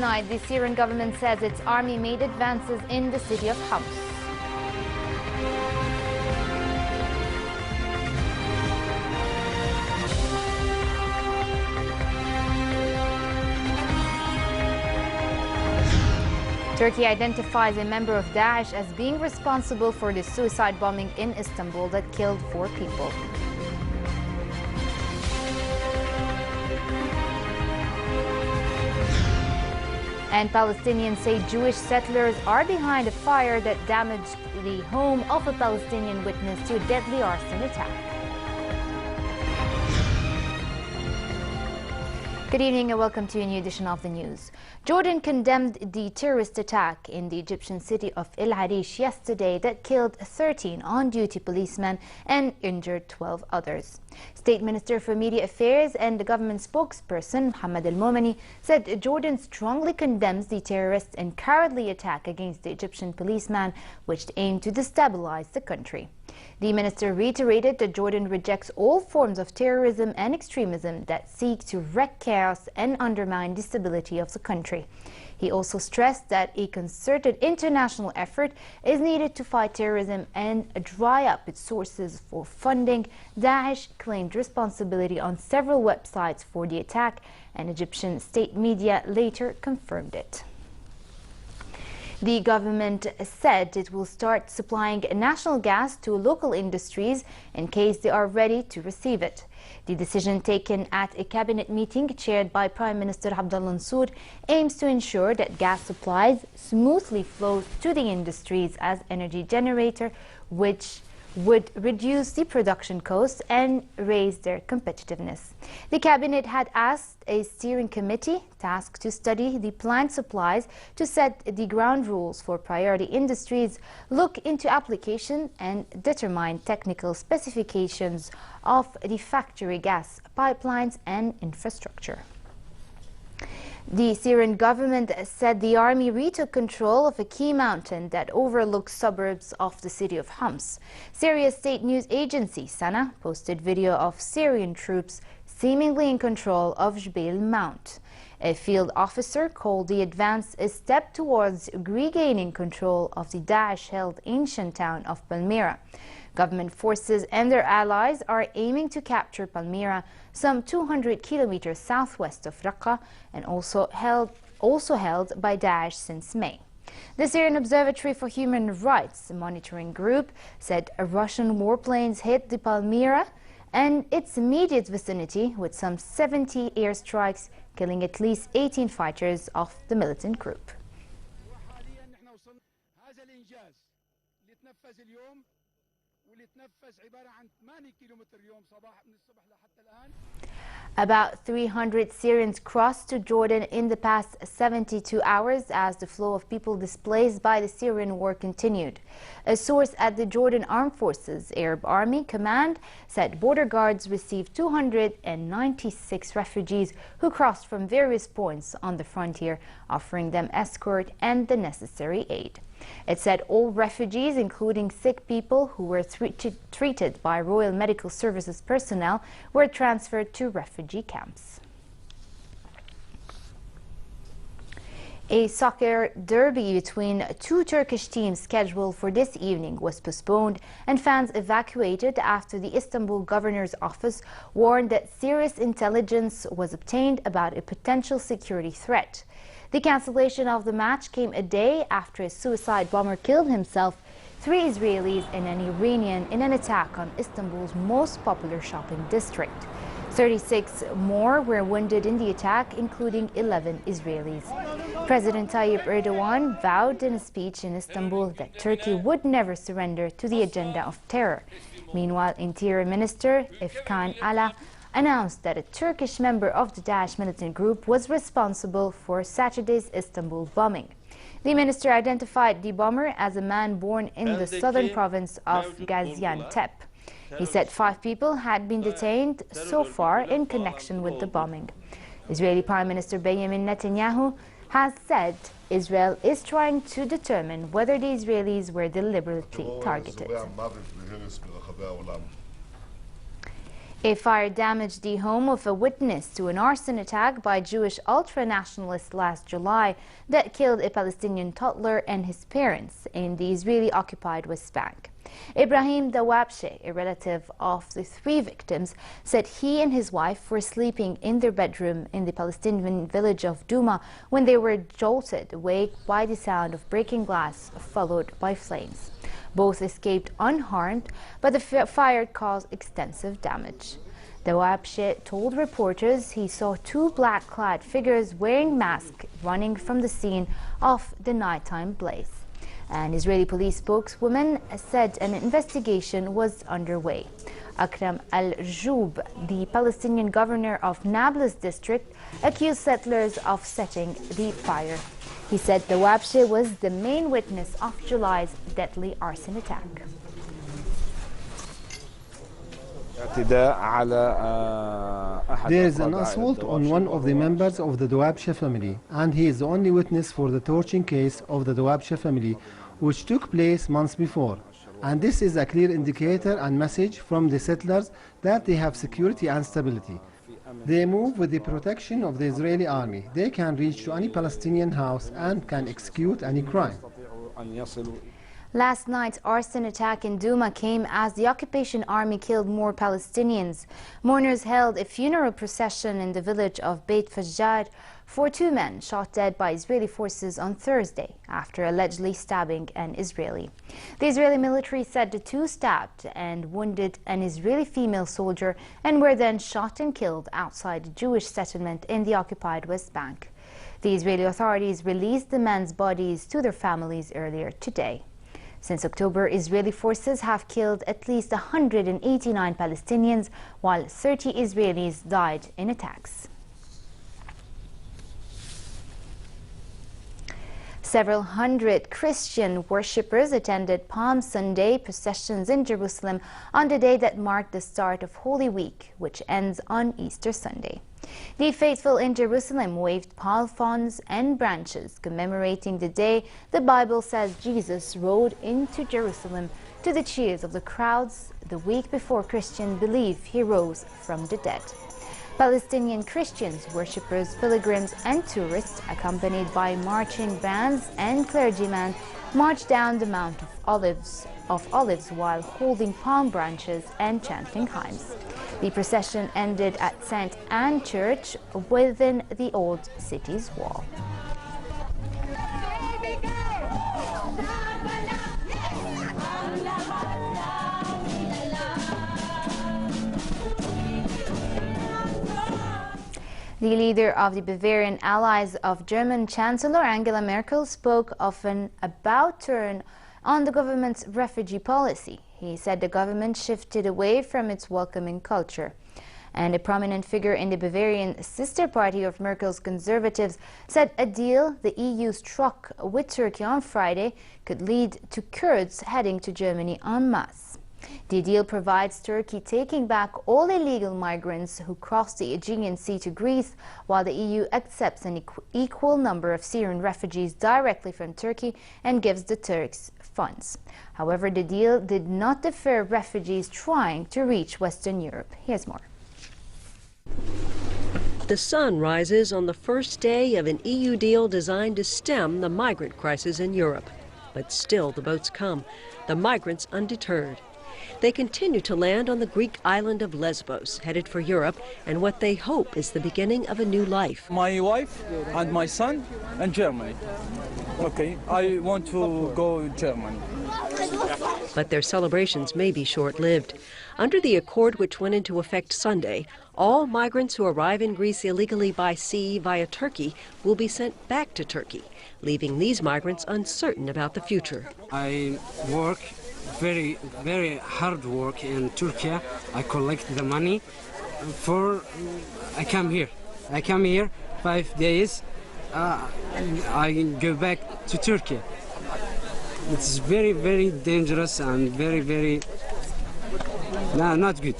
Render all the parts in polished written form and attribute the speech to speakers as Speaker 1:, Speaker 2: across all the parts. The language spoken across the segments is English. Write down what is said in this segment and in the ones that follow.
Speaker 1: Overnight, the Syrian government says its army made advances in the city of Homs. Turkey identifies a member of Daesh as being responsible for the suicide bombing in Istanbul that killed 4 people. And Palestinians say Jewish settlers are behind a fire that damaged the home of a Palestinian witness to a deadly arson attack. Good evening and welcome to a new edition of the news. Jordan condemned the terrorist attack in the Egyptian city of El Arish yesterday that killed 13 on-duty policemen and injured 12 others. State Minister for Media Affairs and the government spokesperson Mohammed Al-Momani said Jordan strongly condemns the terrorist and cowardly attack against the Egyptian policeman, which aimed to destabilize the country. The minister reiterated that Jordan rejects all forms of terrorism and extremism that seek to wreak chaos and undermine the stability of the country. He also stressed that a concerted international effort is needed to fight terrorism and dry up its sources for funding. Daesh claimed responsibility on several websites for the attack, and Egyptian state media later confirmed it. The government said it will start supplying national gas to local industries in case they are ready to receive it. The decision taken at a cabinet meeting chaired by Prime Minister Abdullah Mansour aims to ensure that gas supplies smoothly flow to the industries as energy generator, which would reduce the production costs and raise their competitiveness. The cabinet had asked a steering committee tasked to study the planned supplies to set the ground rules for priority industries, look into application and determine technical specifications of the factory gas pipelines and infrastructure. The Syrian government said the army retook control of a key mountain that overlooks suburbs of the city of Homs. Syria's state news agency, Sana, posted video of Syrian troops seemingly in control of Jbel Mount. A field officer called the advance a step towards regaining control of the Daesh-held ancient town of Palmyra. Government forces and their allies are aiming to capture Palmyra, some 200 kilometers southwest of Raqqa, and also held by Daesh since May. The Syrian Observatory for Human Rights monitoring group said Russian warplanes hit the Palmyra and its immediate vicinity with some 70 airstrikes, killing at least 18 fighters of the militant group. About 300 Syrians crossed to Jordan in the past 72 hours as the flow of people displaced by the Syrian war continued. A source at the Jordan Armed Forces Arab Army Command said border guards received 296 refugees who crossed from various points on the frontier, offering them escort and the necessary aid. It said all refugees, including sick people who were treated by Royal Medical Services personnel, were transferred to refugee camps. A soccer derby between 2 Turkish teams scheduled for this evening was postponed and fans evacuated after the Istanbul governor's office warned that serious intelligence was obtained about a potential security threat. The cancellation of the match came a day after a suicide bomber killed himself, 3 Israelis and an Iranian in an attack on Istanbul's most popular shopping district. 36 more were wounded in the attack, including 11 Israelis. President Tayyip Erdogan vowed in a speech in Istanbul that Turkey would never surrender to the agenda of terror. Meanwhile, Interior Minister Efkan Ala announced that a Turkish member of the Daesh militant group was responsible for Saturday's Istanbul bombing. The minister identified the bomber as a man born in the southern province of Gaziantep. He said 5 people had been detained so far in connection with the bombing. Israeli Prime Minister Benjamin Netanyahu has said Israel is trying to determine whether the Israelis were deliberately targeted. A fire damaged the home of a witness to an arson attack by Jewish ultra-nationalists last July that killed a Palestinian toddler and his parents in the Israeli-occupied West Bank. Ibrahim Dawabshe, a relative of the three victims, said he and his wife were sleeping in their bedroom in the Palestinian village of Douma when they were jolted awake by the sound of breaking glass followed by flames. Both escaped unharmed, but the fire caused extensive damage. Dawabshe told reporters he saw two black-clad figures wearing masks running from the scene of the nighttime blaze. An Israeli police spokeswoman said an investigation was underway. Akram al-Joub, the Palestinian governor of Nablus district, accused settlers of setting the fire. He said Dawabshe was the main witness of July's deadly arson attack.
Speaker 2: There is an assault on one of the members of the Dawabshe family, and he is the only witness for the torching case of the Dawabshe family, which took place months before. And this is a clear indicator and message from the settlers that they have security and stability. They move with the protection of the Israeli army. They can reach to any Palestinian house and can execute any crime.
Speaker 1: Last night's arson attack in Douma came as the occupation army killed more Palestinians. Mourners held a funeral procession in the village of Beit Fajjar for two men shot dead by Israeli forces on Thursday after allegedly stabbing an Israeli. The Israeli military said the two stabbed and wounded an Israeli female soldier and were then shot and killed outside a Jewish settlement in the occupied West Bank. The Israeli authorities released the men's bodies to their families earlier today. Since October, Israeli forces have killed at least 189 Palestinians, while 30 Israelis died in attacks. Several hundred Christian worshippers attended Palm Sunday processions in Jerusalem on the day that marked the start of Holy Week, which ends on Easter Sunday. The faithful in Jerusalem waved palm fronds and branches commemorating the day the Bible says Jesus rode into Jerusalem to the cheers of the crowds the week before Christians believe he rose from the dead. Palestinian Christians, worshippers, pilgrims and tourists, accompanied by marching bands and clergymen, marched down the Mount of Olives while holding palm branches and chanting hymns. The procession ended at St. Anne Church within the old city's wall. The leader of the Bavarian allies of German Chancellor Angela Merkel spoke of an about turn on the government's refugee policy. He said the government shifted away from its welcoming culture. And a prominent figure in the Bavarian sister party of Merkel's Conservatives said a deal the EU struck with Turkey on Friday could lead to Kurds heading to Germany en masse. The deal provides Turkey taking back all illegal migrants who cross the Aegean Sea to Greece, while the EU accepts an equal number of Syrian refugees directly from Turkey and gives the Turks funds. However, the deal did not deter refugees trying to reach Western Europe. Here's more.
Speaker 3: The sun rises on the first day of an EU deal designed to stem the migrant crisis in Europe. But still the boats come, the migrants undeterred. They continue to land on the Greek island of Lesbos, headed for Europe, and what they hope is the beginning of a new life.
Speaker 4: My wife and my son and Germany. Okay, I want to go to Germany.
Speaker 3: But their celebrations may be short-lived. Under the accord which went into effect Sunday, all migrants who arrive in Greece illegally by sea via Turkey will be sent back to Turkey, leaving these migrants uncertain about the future.
Speaker 5: I work very hard work in Turkey. I collect the money I come here 5 days. I go back to Turkey. It's very dangerous and very not good.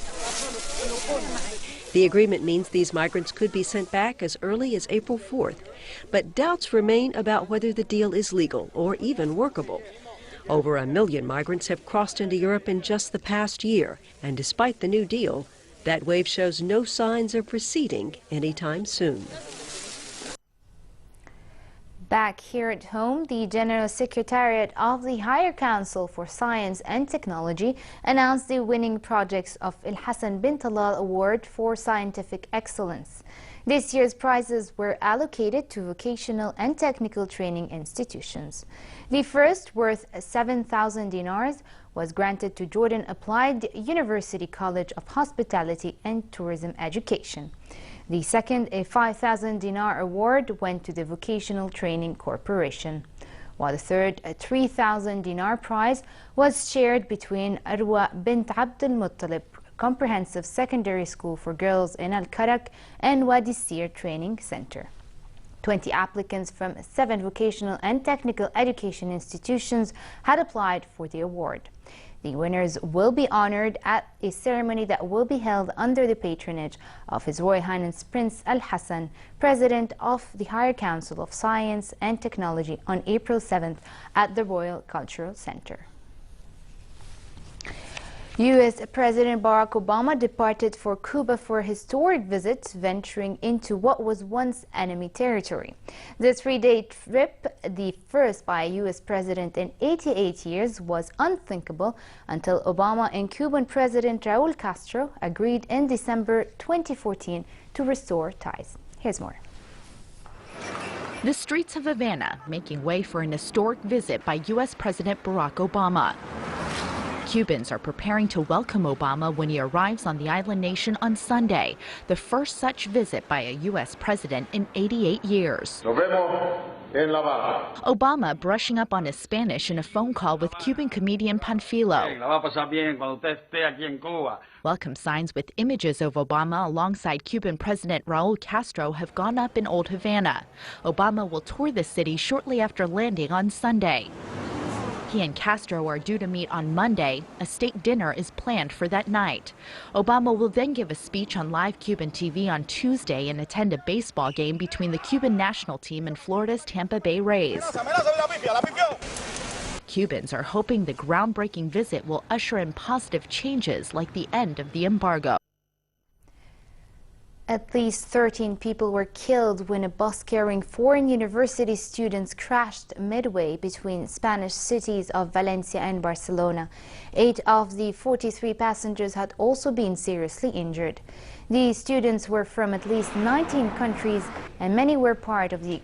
Speaker 3: The agreement means these migrants could be sent back as early as April 4th, but doubts remain about whether the deal is legal or even workable. Over 1 million migrants have crossed into Europe in just the past year, and despite the new deal, That wave shows no signs of receding anytime soon.
Speaker 1: Back here at home, the General Secretariat of the Higher Council for Science and Technology announced the winning projects of Al Hassan bin Talal Award for Scientific Excellence. This year's prizes were allocated to vocational and technical training institutions. The first, worth 7,000 dinars, was granted to Jordan Applied University College of Hospitality and Tourism Education. The second, a 5,000 dinar award, went to the Vocational Training Corporation, while the third, a 3,000 dinar prize, was shared between Arwa bint Abd al-Muttalib Comprehensive Secondary School for Girls in Al-Karak and Wadi Sir Training Center. 20 applicants from 7 vocational and technical education institutions had applied for the award. The winners will be honored at a ceremony that will be held under the patronage of His Royal Highness Prince Al Hassan, President of the Higher Council of Science and Technology, on April 7th at the Royal Cultural Center. U.S. President Barack Obama departed for Cuba for a historic visit, venturing into what was once enemy territory. The 3-day trip, the first by a U.S. president in 88 years, was unthinkable until Obama and Cuban President Raúl Castro agreed in December 2014 to restore ties. Here's more.
Speaker 6: The streets of Havana making way for an historic visit by U.S. President Barack Obama. Cubans are preparing to welcome Obama when he arrives on the island nation on Sunday, the first such visit by a U.S. president in 88 years. Obama brushing up on his Spanish in a phone call with Cuban comedian Panfilo. Welcome signs with images of Obama alongside Cuban President Raúl Castro have gone up in Old Havana. Obama will tour the city shortly after landing on Sunday. He and Castro are due to meet on Monday. A state dinner is planned for that night. Obama will then give a speech on live Cuban TV on Tuesday and attend a baseball game between the Cuban national team and Florida's Tampa Bay Rays. Cubans are hoping the groundbreaking visit will usher in positive changes like the end of the embargo.
Speaker 1: At least 13 people were killed when a bus carrying foreign university students crashed midway between Spanish cities of Valencia and Barcelona. 8 of the 43 passengers had also been seriously injured. The students were from at least 19 countries, and many were part of the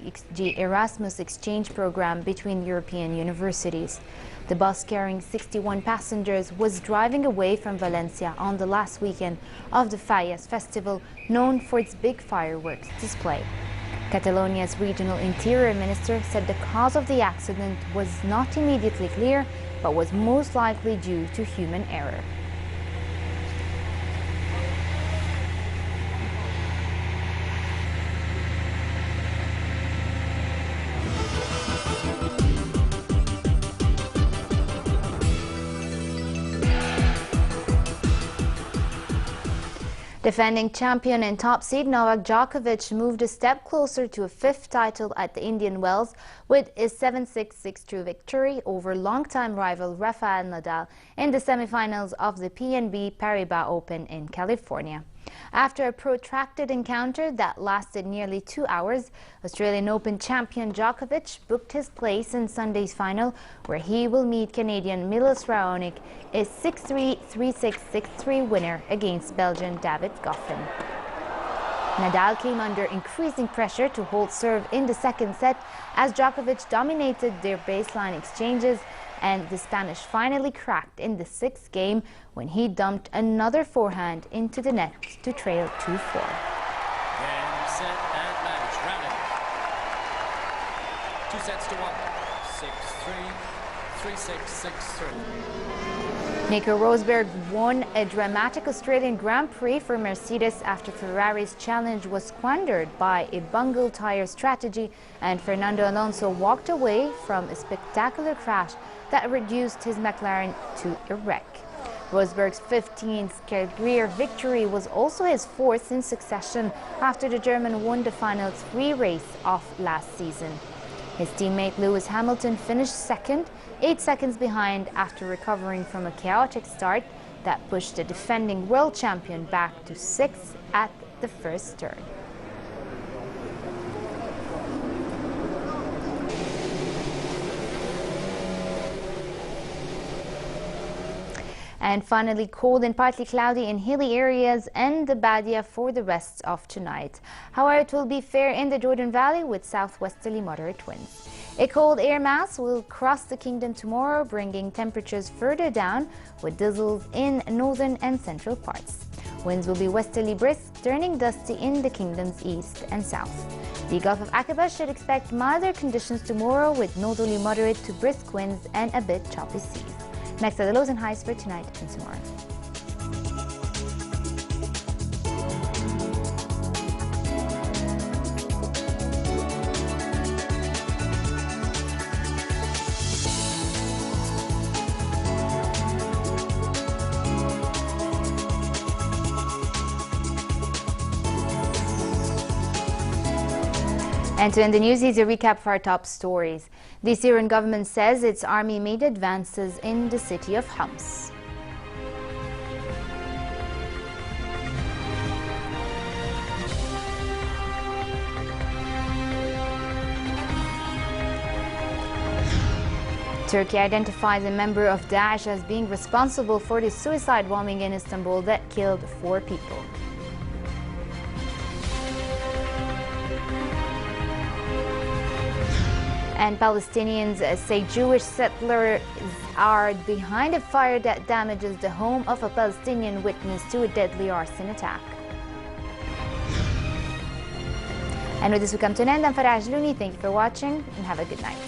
Speaker 1: Erasmus exchange program between European universities. The bus carrying 61 passengers was driving away from Valencia on the last weekend of the Fallas festival, known for its big fireworks display. Catalonia's regional interior minister said the cause of the accident was not immediately clear, but was most likely due to human error. Defending champion and top seed Novak Djokovic moved a step closer to a 5th title at the Indian Wells with his 7-6, 6-2 victory over longtime rival Rafael Nadal in the semifinals of the PNB Paribas Open in California. After a protracted encounter that lasted nearly 2 hours, Australian Open champion Djokovic booked his place in Sunday's final, where he will meet Canadian Milos Raonic, a 6-3, 3-6, 6-3 winner against Belgian David Goffin. Nadal came under increasing pressure to hold serve in the second set as Djokovic dominated their baseline exchanges, and the Spanish finally cracked in the 6th game when he dumped another forehand into the net to trail 2-4.
Speaker 7: Game, set, and match. Rounding. 2 sets to 1. 6-3, 3-6, 6-3.
Speaker 1: Nico Rosberg won a dramatic Australian Grand Prix for Mercedes after Ferrari's challenge was squandered by a bungled tire strategy, and Fernando Alonso walked away from a spectacular crash that reduced his McLaren to a wreck. Rosberg's 15th career victory was also his 4th in succession after the German won the final 3 race of last season. His teammate Lewis Hamilton finished second, 8 seconds behind after recovering from a chaotic start, that pushed the defending world champion back to 6th at the first turn. And finally, cold and partly cloudy in hilly areas and the Badia for the rest of tonight. However, it will be fair in the Jordan Valley with southwesterly moderate winds. A cold air mass will cross the kingdom tomorrow, bringing temperatures further down with drizzles in northern and central parts. Winds will be westerly brisk, turning dusty in the kingdom's east and south. The Gulf of Aqaba should expect milder conditions tomorrow with northerly moderate to brisk winds and a bit choppy seas. Next are the lows and highs for tonight and tomorrow. And to end the news, here's a recap of our top stories. The Syrian government says its army made advances in the city of Homs. Turkey identifies a member of Daesh as being responsible for the suicide bombing in Istanbul that killed 4 people. And Palestinians say Jewish settlers are behind a fire that damages the home of a Palestinian witness to a deadly arson attack. And with this we come to an end. I'm Farah Ajlouni. Thank you for watching and have a good night.